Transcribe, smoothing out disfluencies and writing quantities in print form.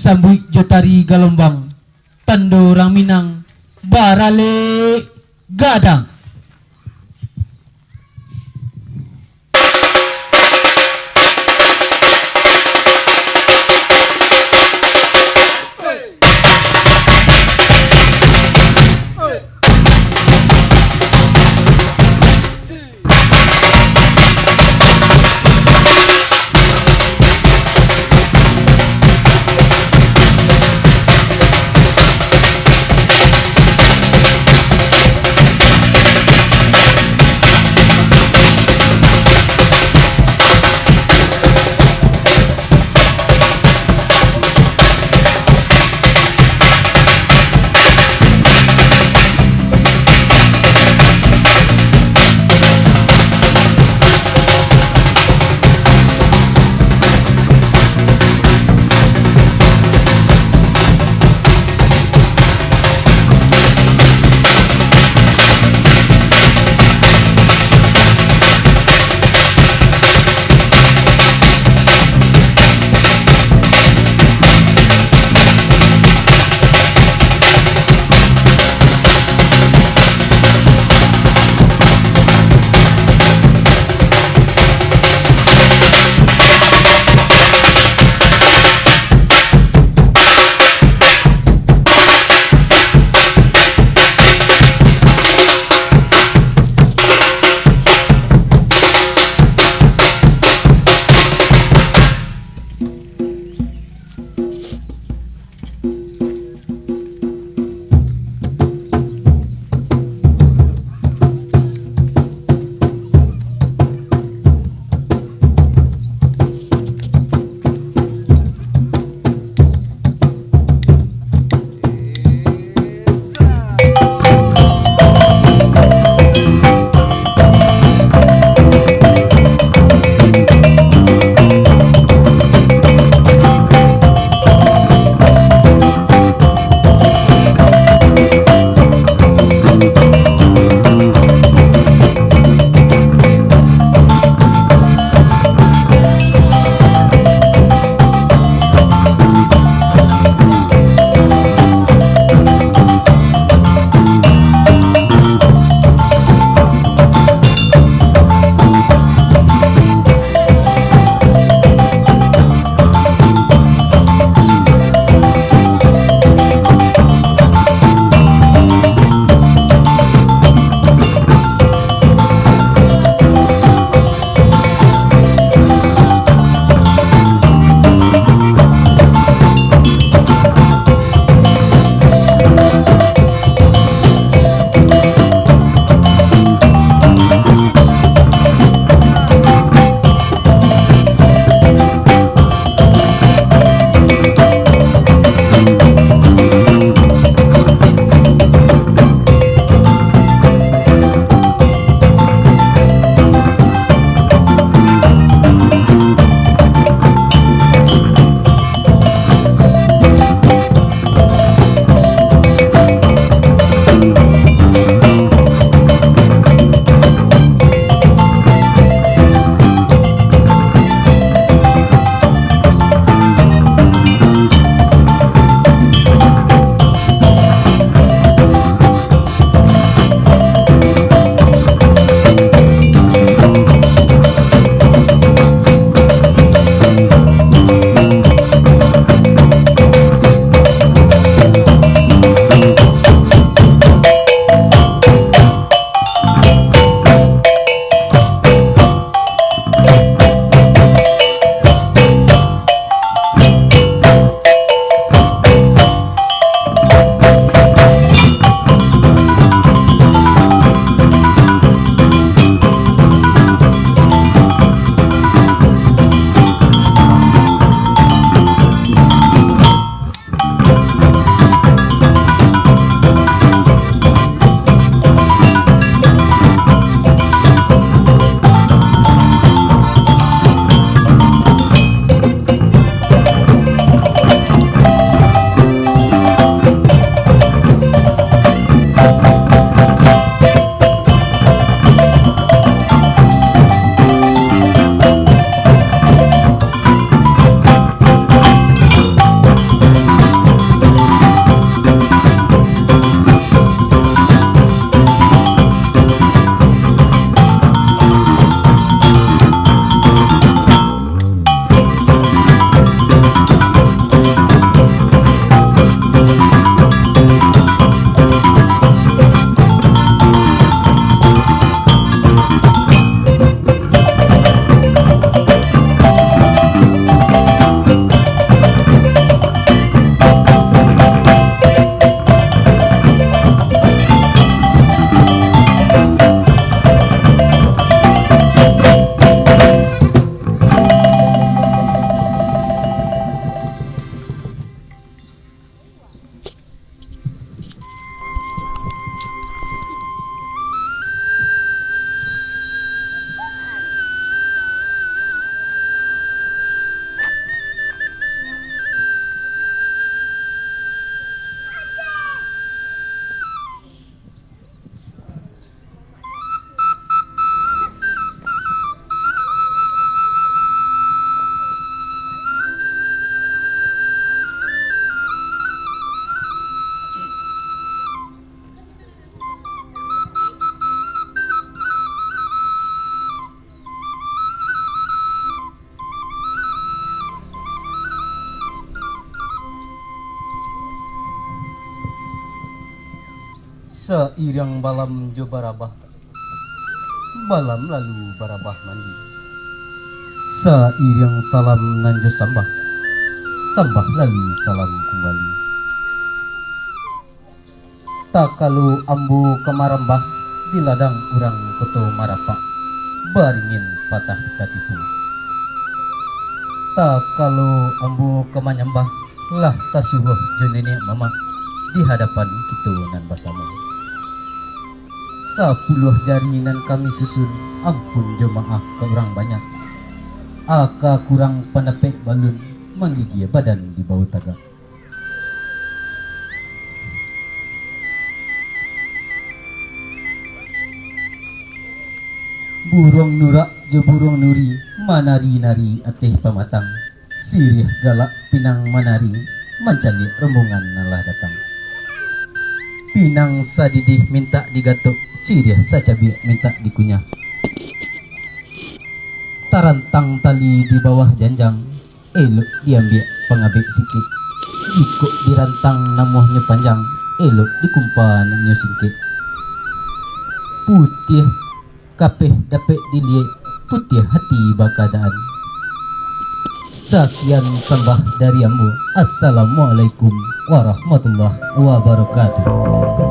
Sambuik Jotari Galombang Tando Orang Minang Barale Gadang. Seirang balam jo barabah, balam lalu barabah mandi. Seirang salam nan jo sambah, sambah lalu salam kembali. Tak kalau ambu kemarambah di ladang urang koto marapak, baringin patah tatipu. Tak kalau ambu kemanyambah lah tasuruh jo nenek mama di hadapan kita nan bersama. 10 jari nan kami susun, ampun jemaah ke orang banyak. Aka kurang penepek balun, menggigil badan di bawah tagak. Burung nurak je burung nuri, manari-nari ateh pamatang. Sirih galak pinang manari, mencari rombongan nalah datang. Pinang sadidih minta digatuk, sirih sacabi minta dikunyah. Tarantang tali di bawah janjang, elok diambil pengabik sikit. Ikut dirantang namuhnya panjang, elok dikumpan singkit. Putih kapeh dapat dilihat, putih hati bakadaan. Sekian sembah dari ambu. Assalamualaikum warahmatullahi wabarakatuh.